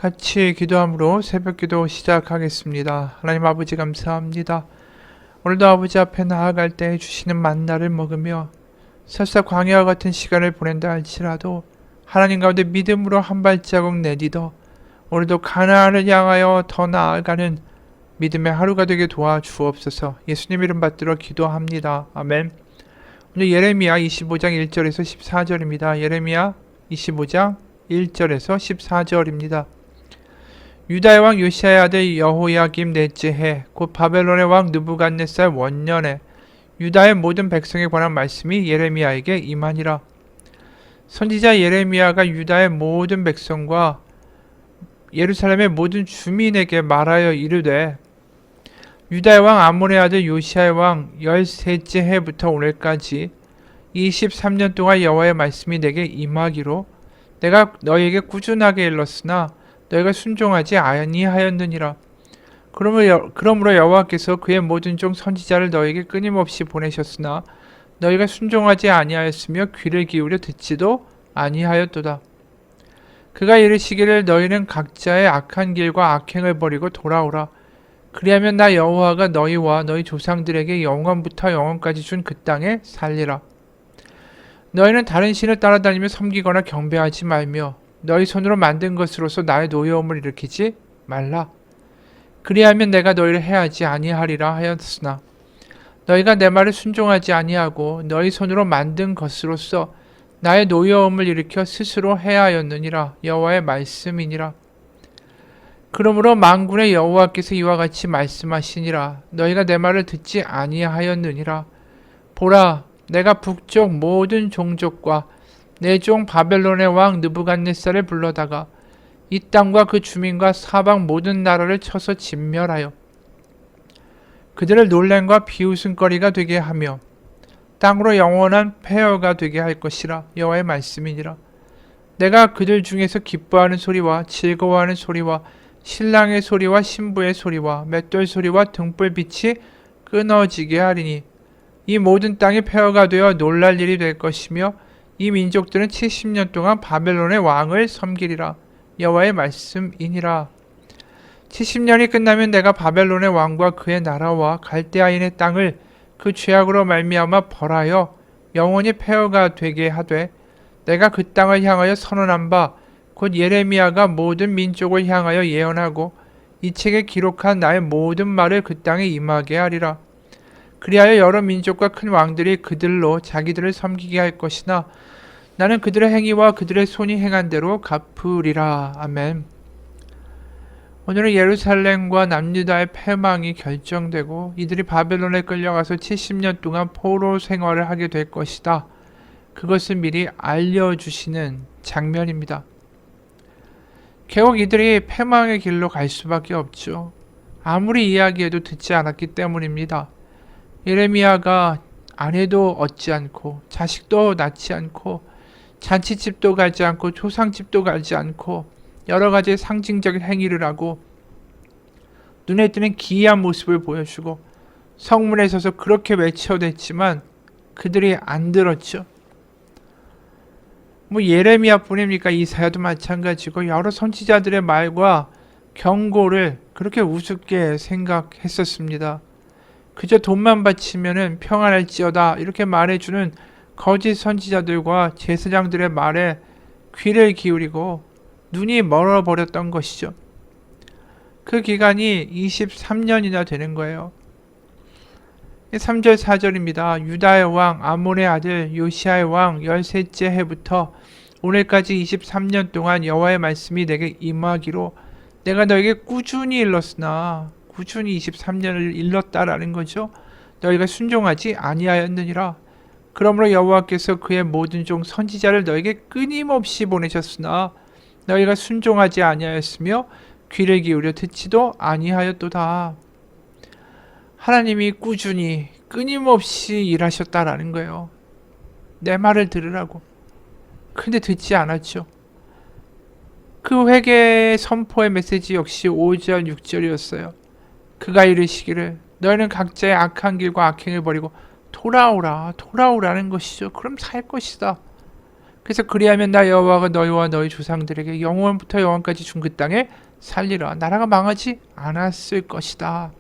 같이 기도함으로 새벽기도 시작하겠습니다. 하나님 아버지 감사합니다. 오늘도 아버지 앞에 나아갈 때 주시는 만나를 먹으며 설사 광야와 같은 시간을 보낸다 할지라도 하나님 가운데 믿음으로 한 발자국 내딛어 오늘도 가나안을 향하여 더 나아가는 믿음의 하루가 되게 도와주옵소서. 예수님 이름 받들어 기도합니다. 아멘. 오늘 예레미야 25장 1절에서 14절입니다. 예레미야 25장 1절에서 14절입니다. 유다의 왕 요시야의 아들 여호야김 넷째 해 곧 바벨론의 왕 느부갓네살 원년에 유다의 모든 백성에 관한 말씀이 예레미야에게 임하니라. 선지자 예레미야가 유다의 모든 백성과 예루살렘의 모든 주민에게 말하여 이르되 유다의 왕 아몬의 아들 요시야의 왕 13째 해부터 오늘까지 23년 동안 여호와의 말씀이 내게 임하기로 내가 너희에게 꾸준하게 일렀으나 너희가 순종하지 아니하였느니라. 그러므로 여호와께서 그의 모든 종 선지자를 너희에게 끊임없이 보내셨으나 너희가 순종하지 아니하였으며 귀를 기울여 듣지도 아니하였도다. 그가 이르시기를 너희는 각자의 악한 길과 악행을 버리고 돌아오라. 그리하면 나 여호와가 너희와 너희 조상들에게 영원부터 영원까지 준 그 땅에 살리라. 너희는 다른 신을 따라다니며 섬기거나 경배하지 말며 너희 손으로 만든 것으로서 나의 노여움을 일으키지 말라. 그리하면 내가 너희를 해하지 아니하리라 하였으나 너희가 내 말을 순종하지 아니하고 너희 손으로 만든 것으로서 나의 노여움을 일으켜 스스로 해하였느니라. 여호와의 말씀이니라. 그러므로 만군의 여호와께서 이와 같이 말씀하시니라. 너희가 내 말을 듣지 아니하였느니라. 보라, 내가 북쪽 모든 종족과 내 종 바벨론의 왕 느부갓네살을 불러다가 이 땅과 그 주민과 사방 모든 나라를 쳐서 진멸하여 그들을 놀람과 비웃음거리가 되게 하며 땅으로 영원한 폐허가 되게 할 것이라. 여호와의 말씀이니라. 내가 그들 중에서 기뻐하는 소리와 즐거워하는 소리와 신랑의 소리와 신부의 소리와 맷돌 소리와 등불빛이 끊어지게 하리니 이 모든 땅이 폐허가 되어 놀랄 일이 될 것이며 이 민족들은 70년 동안 바벨론의 왕을 섬기리라. 여호와의 말씀이니라. 70년이 끝나면 내가 바벨론의 왕과 그의 나라와 갈대아인의 땅을 그 죄악으로 말미암아 벌하여 영원히 폐허가 되게 하되 내가 그 땅을 향하여 선언한 바 곧 예레미야가 모든 민족을 향하여 예언하고 이 책에 기록한 나의 모든 말을 그 땅에 임하게 하리라. 그리하여 여러 민족과 큰 왕들이 그들로 자기들을 섬기게 할 것이나 나는 그들의 행위와 그들의 손이 행한 대로 갚으리라. 아멘. 오늘은 예루살렘과 남유다의 패망이 결정되고 이들이 바벨론에 끌려가서 70년 동안 포로 생활을 하게 될 것이다. 그것을 미리 알려주시는 장면입니다. 결국 이들이 패망의 길로 갈 수밖에 없죠. 아무리 이야기해도 듣지 않았기 때문입니다. 예레미야가 아내도 얻지 않고 자식도 낳지 않고 잔치집도 가지 않고 조상집도 가지 않고 여러 가지 상징적인 행위를 하고 눈에 띄는 기이한 모습을 보여주고 성문에 서서 그렇게 외쳐댔지만 그들이 안 들었죠. 예레미야뿐입니까? 이사야도 마찬가지고 여러 선지자들의 말과 경고를 그렇게 우습게 생각했었습니다. 그저 돈만 바치면은 평안할지어다 이렇게 말해주는 거짓 선지자들과 제사장들의 말에 귀를 기울이고 눈이 멀어버렸던 것이죠. 그 기간이 23년이나 되는 거예요. 3절 4절입니다. 유다의 왕 아몬의 아들 요시야의 왕 13째 해부터 오늘까지 23년 동안 여호와의 말씀이 내게 임하기로 내가 너에게 꾸준히 일렀으나 꾸준히 23년을 일렀다라는 거죠. 너희가 순종하지 아니하였느니라. 그러므로 여호와께서 그의 모든 종 선지자를 너에게 끊임없이 보내셨으나 너희가 순종하지 아니하였으며 귀를 기울여 듣지도 아니하였도다. 하나님이 꾸준히 끊임없이 일하셨다라는 거예요. 내 말을 들으라고. 근데 듣지 않았죠. 그 회개 선포의 메시지 역시 5절 6절이었어요. 그가 이르시기를 너희는 각자의 악한 길과 악행을 버리고 돌아오라는 것이죠. 그럼 살 것이다. 그래서 그리하면 나 여호와가 너희와 너희 조상들에게 영원부터 영원까지 준 그 땅에 살리라. 나라가 망하지 않았을 것이다.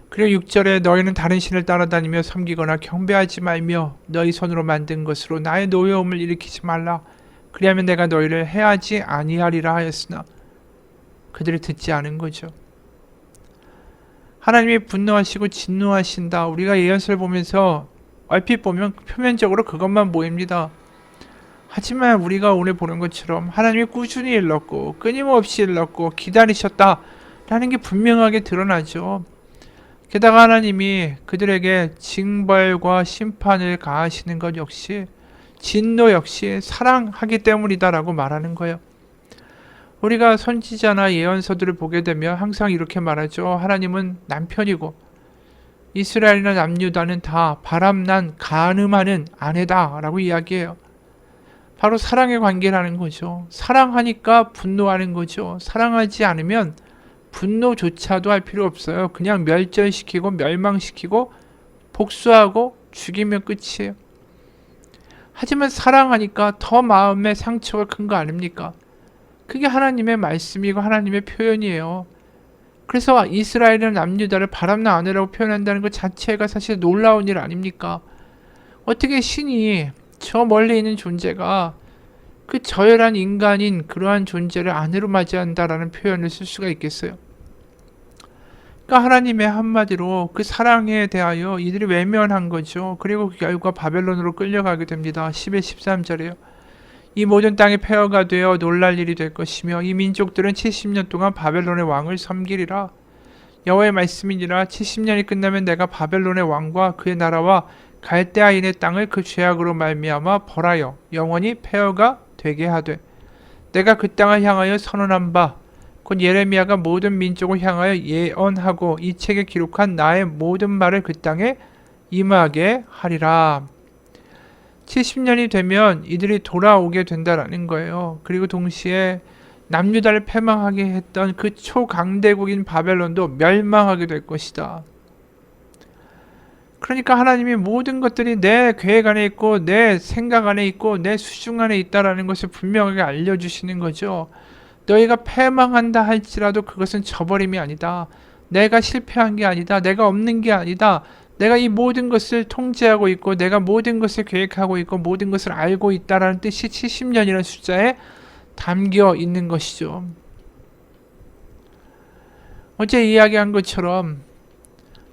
그리고 6절에 너희는 다른 신을 따라다니며 섬기거나 경배하지 말며 너희 손으로 만든 것으로 나의 노여움을 일으키지 말라. 그리하면 내가 너희를 해하지 아니하리라 하였으나 그들이 듣지 않은 거죠. 하나님이 분노하시고 진노하신다. 우리가 예언서를 보면서 얼핏 보면 표면적으로 그것만 보입니다. 하지만 우리가 오늘 보는 것처럼 하나님이 꾸준히 일렀고 끊임없이 일렀고 기다리셨다라는 게 분명하게 드러나죠. 게다가 하나님이 그들에게 징벌과 심판을 가하시는 것 역시 진노 역시 사랑하기 때문이다라고 말하는 거예요. 우리가 선지자나 예언서들을 보게 되면 항상 이렇게 말하죠. 하나님은 남편이고 이스라엘이나 남유다는 다 바람난 간음하는 아내다라고 이야기해요. 바로 사랑의 관계라는 거죠. 사랑하니까 분노하는 거죠. 사랑하지 않으면 분노조차도 할 필요 없어요. 그냥 멸절시키고 멸망시키고 복수하고 죽이면 끝이에요. 하지만 사랑하니까 더 마음의 상처가 큰 거 아닙니까? 그게 하나님의 말씀이고 하나님의 표현이에요. 그래서 이스라엘은 남유다를 바람난 아내라고 표현한다는 것 자체가 사실 놀라운 일 아닙니까? 어떻게 신이 저 멀리 있는 존재가 그 저열한 인간인 그러한 존재를 아내로 맞이한다라는 표현을 쓸 수가 있겠어요? 그러니까 하나님의 한마디로 그 사랑에 대하여 이들이 외면한 거죠. 그리고 그 결과 바벨론으로 끌려가게 됩니다. 11, 13절에요. 이 모든 땅이 폐허가 되어 놀랄 일이 될 것이며 이 민족들은 70년 동안 바벨론의 왕을 섬기리라. 여호와의 말씀이니라. 70년이 끝나면 내가 바벨론의 왕과 그의 나라와 갈대아인의 땅을 그 죄악으로 말미암아 벌하여 영원히 폐허가 되게 하되 내가 그 땅을 향하여 선언한 바 곧 예레미야가 모든 민족을 향하여 예언하고 이 책에 기록한 나의 모든 말을 그 땅에 임하게 하리라. 70년이 되면 이들이 돌아오게 된다라는 거예요. 그리고 동시에 남유다를 패망하게 했던 그 초강대국인 바벨론도 멸망하게 될 것이다. 그러니까 하나님이 모든 것들이 내 계획 안에 있고 내 생각 안에 있고 내 수중 안에 있다라는 것을 분명하게 알려주시는 거죠. 너희가 패망한다 할지라도 그것은 저버림이 아니다. 내가 실패한 게 아니다. 내가 없는 게 아니다. 내가 이 모든 것을 통제하고 있고 내가 모든 것을 계획하고 있고 모든 것을 알고 있다라는 뜻이 70년이라는 숫자에 담겨 있는 것이죠. 어제 이야기한 것처럼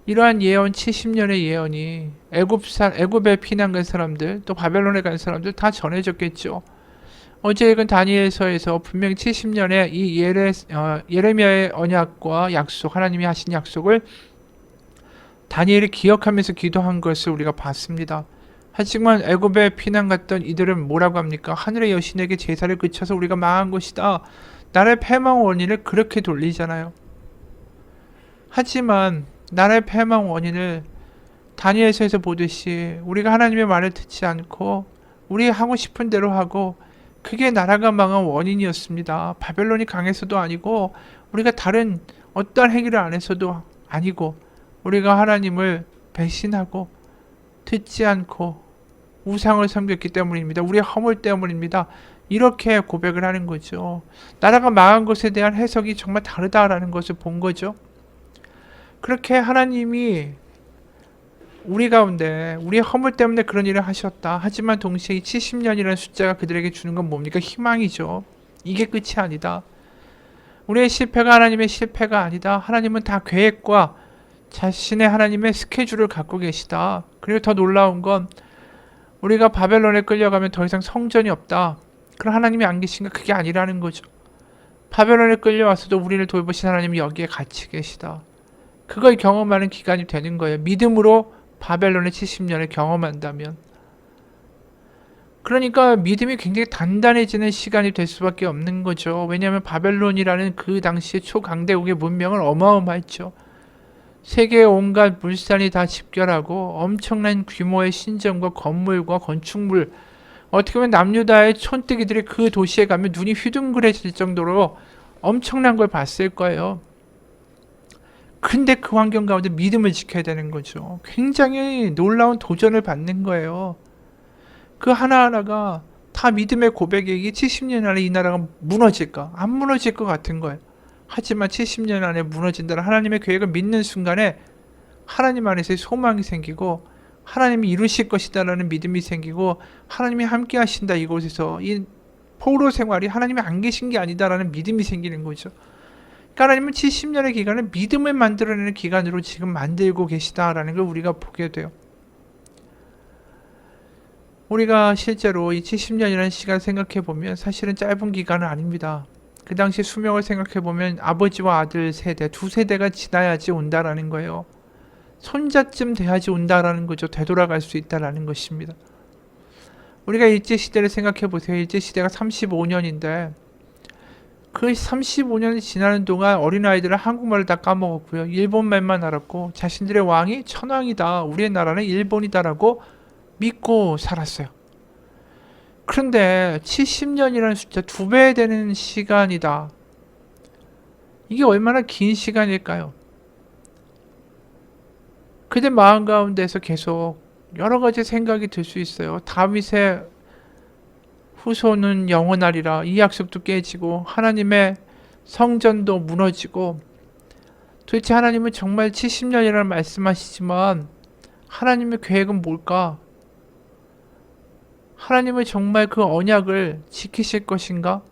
이러한 예언 70년의 예언이 애굽에 피난 간 사람들 또 바벨론에 간 사람들 다 전해졌겠죠. 어제 읽은 다니엘서에서 분명히 70년에 이 예레미야의 언약과 약속, 하나님이 하신 약속을 다니엘이 기억하면서 기도한 것을 우리가 봤습니다. 하지만 애굽에 피난 갔던 이들은 뭐라고 합니까? 하늘의 여신에게 제사를 그쳐서 우리가 망한 것이다. 나라의 패망 원인을 그렇게 돌리잖아요. 하지만 나라의 패망 원인을 다니엘서에서 보듯이 우리가 하나님의 말을 듣지 않고 우리 하고 싶은 대로 하고 그게 나라가 망한 원인이었습니다. 바벨론이 강해서도 아니고 우리가 다른 어떠한 행위를 안 해서도 아니고 우리가 하나님을 배신하고 듣지 않고 우상을 섬겼기 때문입니다. 우리의 허물 때문입니다. 이렇게 고백을 하는 거죠. 나라가 망한 것에 대한 해석이 정말 다르다라는 것을 본 거죠. 그렇게 하나님이 우리 가운데 우리의 허물 때문에 그런 일을 하셨다. 하지만 동시에 이 70년이라는 숫자가 그들에게 주는 건 뭡니까? 희망이죠. 이게 끝이 아니다. 우리의 실패가 하나님의 실패가 아니다. 하나님은 다 계획과 자신의 하나님의 스케줄을 갖고 계시다. 그리고 더 놀라운 건 우리가 바벨론에 끌려가면 더 이상 성전이 없다. 그럼 하나님이 안 계신가? 그게 아니라는 거죠. 바벨론에 끌려와서도 우리를 돌보신 하나님이 여기에 같이 계시다. 그걸 경험하는 기간이 되는 거예요. 믿음으로 바벨론의 70년을 경험한다면. 그러니까 믿음이 굉장히 단단해지는 시간이 될 수밖에 없는 거죠. 왜냐하면 바벨론이라는 그 당시의 초강대국의 문명은 어마어마했죠. 세계의 온갖 물산이 다 집결하고 엄청난 규모의 신전과 건물과 건축물, 어떻게 보면 남유다의 촌뜨기들이 그 도시에 가면 눈이 휘둥그레질 정도로 엄청난 걸 봤을 거예요. 근데 그 환경 가운데 믿음을 지켜야 되는 거죠. 굉장히 놀라운 도전을 받는 거예요. 그 하나하나가 다 믿음의 고백이 이 70년 안에 이 나라가 무너질까? 안 무너질 것 같은 거예요. 하지만 70년 안에 무너진다는 하나님의 계획을 믿는 순간에 하나님 안에서의 소망이 생기고 하나님이 이루실 것이다라는 믿음이 생기고 하나님이 함께 하신다 이곳에서 이 포로 생활이 하나님이 안 계신 게 아니다라는 믿음이 생기는 거죠. 그러니까 하나님은 70년의 기간을 믿음을 만들어내는 기간으로 지금 만들고 계시다라는 걸 우리가 보게 돼요. 우리가 실제로 이 70년이라는 시간 생각해 보면 사실은 짧은 기간은 아닙니다. 그 당시 수명을 생각해 보면 아버지와 아들 세대, 두 세대가 지나야지 온다라는 거예요. 손자쯤 돼야지 온다라는 거죠. 되돌아갈 수 있다라는 것입니다. 우리가 일제시대를 생각해 보세요. 일제시대가 35년인데 그 35년이 지나는 동안 어린아이들은 한국말을 다 까먹었고요. 일본말만 알았고 자신들의 왕이 천황이다. 우리의 나라는 일본이다라고 믿고 살았어요. 그런데 70년이라는 숫자 2배 되는 시간이다. 이게 얼마나 긴 시간일까요? 그들 마음 가운데서 계속 여러 가지 생각이 들 수 있어요. 다윗의 후손은 영원하리라. 이 약속도 깨지고 하나님의 성전도 무너지고 도대체 하나님은 정말 70년이라는 말씀하시지만 하나님의 계획은 뭘까? 하나님은 정말 그 언약을 지키실 것인가?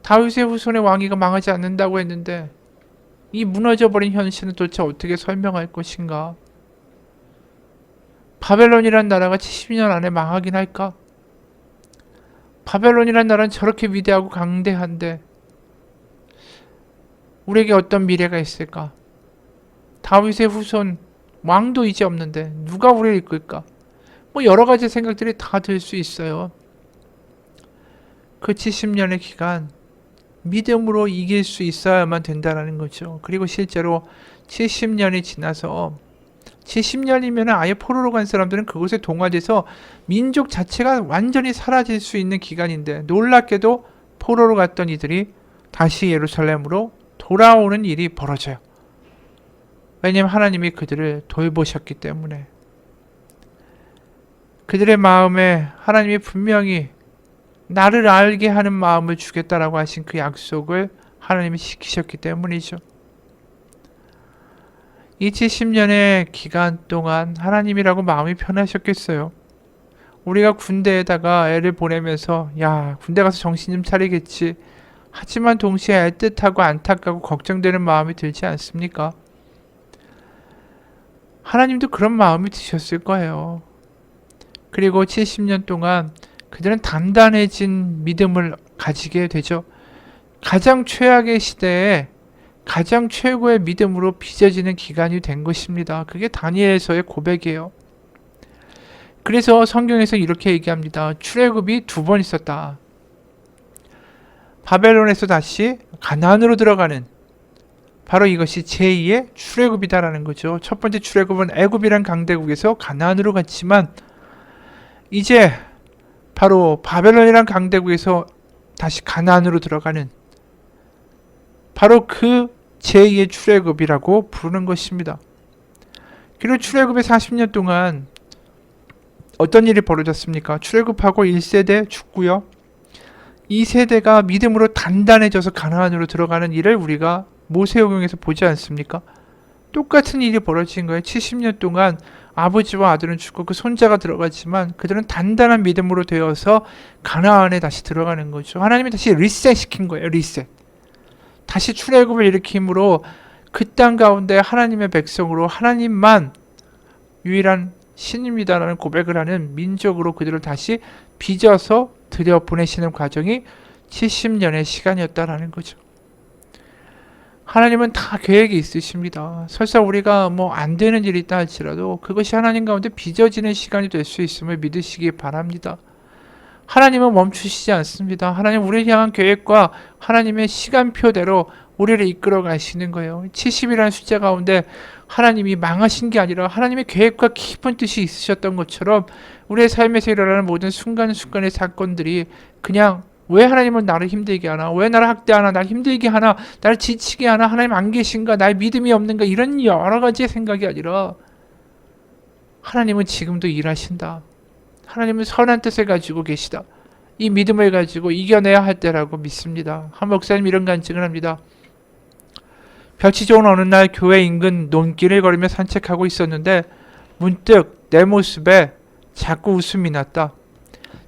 다윗의 후손의 왕위가 망하지 않는다고 했는데 이 무너져버린 현실은 도대체 어떻게 설명할 것인가? 바벨론이란 나라가 70년 안에 망하긴 할까? 바벨론이란 나라는 저렇게 위대하고 강대한데 우리에게 어떤 미래가 있을까? 다윗의 후손 왕도 이제 없는데 누가 우리를 이끌까? 뭐 여러 가지 생각들이 다 들 수 있어요. 그 70년의 기간 믿음으로 이길 수 있어야만 된다는 거죠. 그리고 실제로 70년이 지나서 70년이면 아예 포로로 간 사람들은 그곳에 동화돼서 민족 자체가 완전히 사라질 수 있는 기간인데 놀랍게도 포로로 갔던 이들이 다시 예루살렘으로 돌아오는 일이 벌어져요. 왜냐하면 하나님이 그들을 돌보셨기 때문에. 그들의 마음에 하나님이 분명히 나를 알게 하는 마음을 주겠다라고 하신 그 약속을 하나님이 지키셨기 때문이죠. 이 70년의 기간 동안 하나님이라고 마음이 편하셨겠어요. 우리가 군대에다가 애를 보내면서 야 군대 가서 정신 좀 차리겠지. 하지만 동시에 애틋하고 안타깝고 걱정되는 마음이 들지 않습니까? 하나님도 그런 마음이 드셨을 거예요. 그리고 70년 동안 그들은 단단해진 믿음을 가지게 되죠. 가장 최악의 시대에 가장 최고의 믿음으로 빚어지는 기간이 된 것입니다. 그게 다니엘서의 고백이에요. 그래서 성경에서 이렇게 얘기합니다. 출애굽이 2번 있었다. 바벨론에서 다시 가나안으로 들어가는 바로 이것이 제2의 출애굽이다라는 거죠. 첫 번째 출애굽은 애굽이란 강대국에서 가나안으로 갔지만 이제 바로 바벨론이란 강대국에서 다시 가나안으로 들어가는 바로 그 제2의 출애굽이라고 부르는 것입니다. 그리고 출애굽의 40년 동안 어떤 일이 벌어졌습니까? 출애굽하고 1세대 죽고요. 2세대가 믿음으로 단단해져서 가나안으로 들어가는 일을 우리가 모세오경에서 보지 않습니까? 똑같은 일이 벌어진 거예요. 70년 동안 아버지와 아들은 죽고 그 손자가 들어갔지만 그들은 단단한 믿음으로 되어서 가나안에 다시 들어가는 거죠. 하나님이 다시 리셋시킨 거예요. 리셋. 다시 출애굽을 일으킴으로 그 땅 가운데 하나님의 백성으로 하나님만 유일한 신입니다라는 고백을 하는 민족으로 그들을 다시 빚어서 들여보내시는 과정이 70년의 시간이었다라는 거죠. 하나님은 다 계획이 있으십니다. 설사 우리가 뭐 안 되는 일이 있다 할지라도 그것이 하나님 가운데 빚어지는 시간이 될 수 있음을 믿으시기 바랍니다. 하나님은 멈추시지 않습니다. 하나님 우리를 향한 계획과 하나님의 시간표대로 우리를 이끌어 가시는 거예요. 70이라는 숫자 가운데 하나님이 망하신 게 아니라 하나님의 계획과 깊은 뜻이 있으셨던 것처럼 우리의 삶에서 일어나는 모든 순간순간의 사건들이 그냥 왜 하나님은 나를 힘들게 하나? 왜 나를 학대하나? 나를 힘들게 하나? 나를 지치게 하나? 하나님 안 계신가? 나의 믿음이 없는가? 이런 여러 가지의 생각이 아니라 하나님은 지금도 일하신다. 하나님은 선한 뜻을 가지고 계시다. 이 믿음을 가지고 이겨내야 할 때라고 믿습니다. 한 목사님 이런 간증을 합니다. 볕이 좋은 어느 날 교회 인근 논길을 걸으며 산책하고 있었는데 문득 내 모습에 자꾸 웃음이 났다.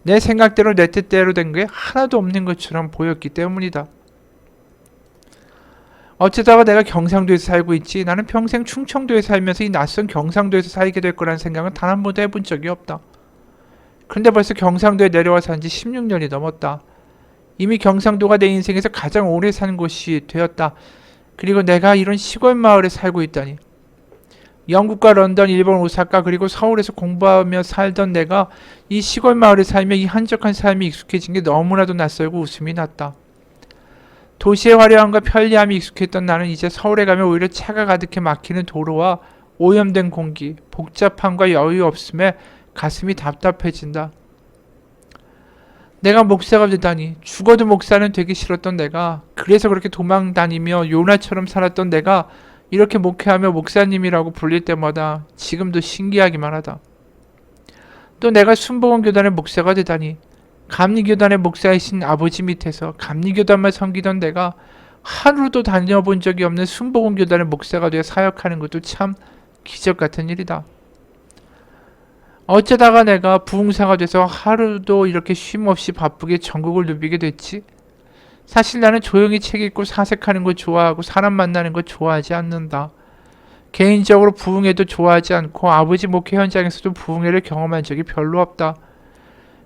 내 생각대로 내 뜻대로 된 게 하나도 없는 것처럼 보였기 때문이다. 어쩌다가 내가 경상도에서 살고 있지? 나는 평생 충청도에 살면서 이 낯선 경상도에서 살게 될 거라는 생각은 단 한 번도 해본 적이 없다. 그런데 벌써 경상도에 내려와 산 지 16년이 넘었다. 이미 경상도가 내 인생에서 가장 오래 사는 곳이 되었다. 그리고 내가 이런 시골 마을에 살고 있다니. 영국과 런던, 일본, 오사카 그리고 서울에서 공부하며 살던 내가 이 시골 마을에 살며 이 한적한 삶이 익숙해진 게 너무나도 낯설고 웃음이 났다. 도시의 화려함과 편리함이 익숙했던 나는 이제 서울에 가면 오히려 차가 가득해 막히는 도로와 오염된 공기, 복잡함과 여유 없음에 가슴이 답답해진다. 내가 목사가 되다니, 죽어도 목사는 되기 싫었던 내가, 그래서 그렇게 도망 다니며 요나처럼 살았던 내가 이렇게 목회하며 목사님이라고 불릴 때마다 지금도 신기하기만 하다. 또 내가 순복음교단의 목사가 되다니, 감리교단의 목사이신 아버지 밑에서 감리교단만 섬기던 내가 하루도 다녀본 적이 없는 순복음교단의 목사가 되어 사역하는 것도 참 기적 같은 일이다. 어쩌다가 내가 부흥사가 돼서 하루도 이렇게 쉼 없이 바쁘게 전국을 누비게 됐지? 사실 나는 조용히 책 읽고 사색하는 거 좋아하고 사람 만나는 거 좋아하지 않는다. 개인적으로 부흥회도 좋아하지 않고 아버지 목회 현장에서도 부흥회를 경험한 적이 별로 없다.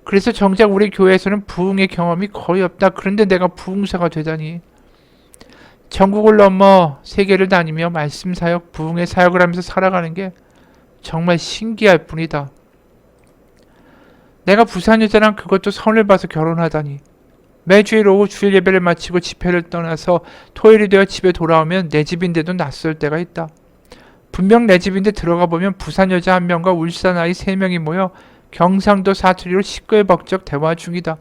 그래서 정작 우리 교회에서는 부흥회 경험이 거의 없다. 그런데 내가 부흥사가 되다니. 전국을 넘어 세계를 다니며 말씀 사역, 부흥회 사역을 하면서 살아가는 게 정말 신기할 뿐이다. 내가 부산 여자랑 그것도 선을 봐서 결혼하다니. 매주일 오후 주일 예배를 마치고 집회를 떠나서 토요일이 되어 집에 돌아오면 내 집인데도 낯설 때가 있다. 분명 내 집인데 들어가 보면 부산 여자 한 명과 울산 아이 3명이 모여 경상도 사투리로 시끌벅적 대화 중이다.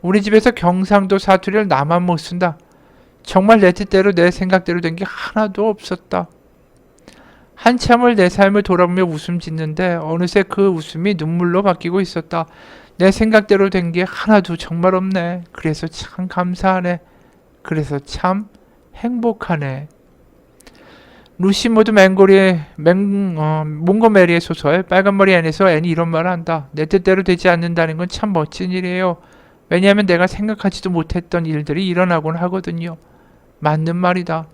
우리 집에서 경상도 사투리를 나만 못 쓴다. 정말 내 뜻대로 내 생각대로 된 게 하나도 없었다. 한참을 내 삶을 돌아보며 웃음 짓는데 어느새 그 웃음이 눈물로 바뀌고 있었다. 내 생각대로 된 게 하나도 정말 없네. 그래서 참 감사하네. 그래서 참 행복하네. 루시 모드 몽고메리의 소설 빨간머리 앤에서 앤이 이런 말을 한다. 내 뜻대로 되지 않는다는 건 참 멋진 일이에요. 왜냐하면 내가 생각하지도 못했던 일들이 일어나곤 하거든요. 맞는 말이다.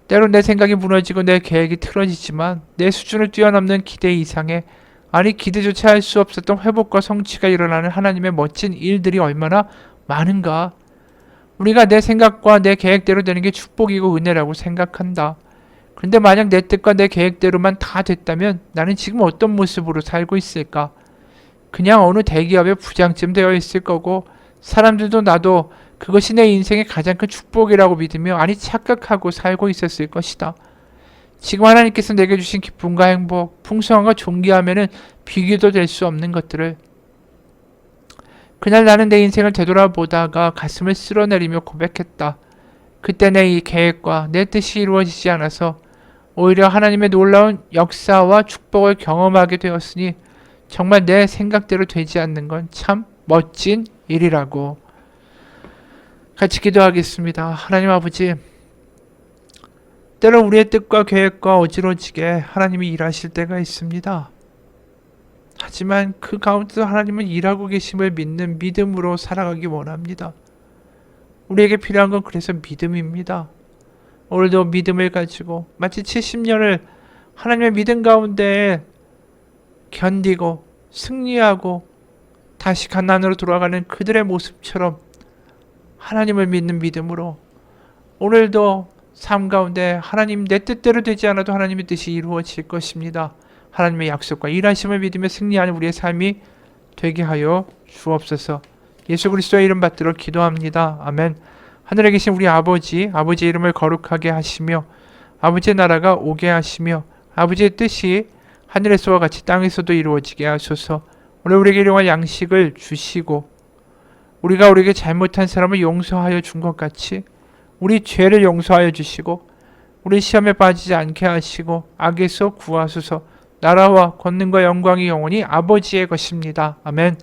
때론 내 생각이 무너지고 내 계획이 틀어지지만 내 수준을 뛰어넘는 기대 이상의, 아니 기대조차 할 수 없었던 회복과 성취가 일어나는 하나님의 멋진 일들이 얼마나 많은가. 우리가 내 생각과 내 계획대로 되는 게 축복이고 은혜라고 생각한다. 그런데 만약 내 뜻과 내 계획대로만 다 됐다면 나는 지금 어떤 모습으로 살고 있을까? 그냥 어느 대기업의 부장쯤 되어 있을 거고 사람들도 나도 그것이 내 인생의 가장 큰 축복이라고 믿으며, 아니 착각하고 살고 있었을 것이다. 지금 하나님께서 내게 주신 기쁨과 행복, 풍성함과 존귀함에는 비교도 될 수 없는 것들을, 그날 나는 내 인생을 되돌아보다가 가슴을 쓸어내리며 고백했다. 그때 내 이 계획과 내 뜻이 이루어지지 않아서 오히려 하나님의 놀라운 역사와 축복을 경험하게 되었으니 정말 내 생각대로 되지 않는 건 참 멋진 일이라고. 같이 기도하겠습니다. 하나님 아버지, 때로 우리의 뜻과 계획과 어지러지게 하나님이 일하실 때가 있습니다. 하지만 그 가운데서 하나님은 일하고 계심을 믿는 믿음으로 살아가기 원합니다. 우리에게 필요한 건 그래서 믿음입니다. 오늘도 믿음을 가지고 마치 70년을 하나님의 믿음 가운데 견디고 승리하고 다시 가나안으로 돌아가는 그들의 모습처럼 하나님을 믿는 믿음으로 오늘도 삶 가운데 하나님 내 뜻대로 되지 않아도 하나님의 뜻이 이루어질 것입니다. 하나님의 약속과 일하심을 믿으며 승리하는 우리의 삶이 되게 하여 주옵소서. 예수 그리스도의 이름 받들어 기도합니다. 아멘. 하늘에 계신 우리 아버지, 아버지의 이름을 거룩하게 하시며 아버지의 나라가 오게 하시며 아버지의 뜻이 하늘에서와 같이 땅에서도 이루어지게 하소서. 오늘 우리에게 일용할 양식을 주시고 우리가 우리에게 잘못한 사람을 용서하여 준 것 같이 우리 죄를 용서하여 주시고 우리 시험에 빠지지 않게 하시고 악에서 구하소서. 나라와 권능과 영광이 영원히 아버지의 것입니다. 아멘.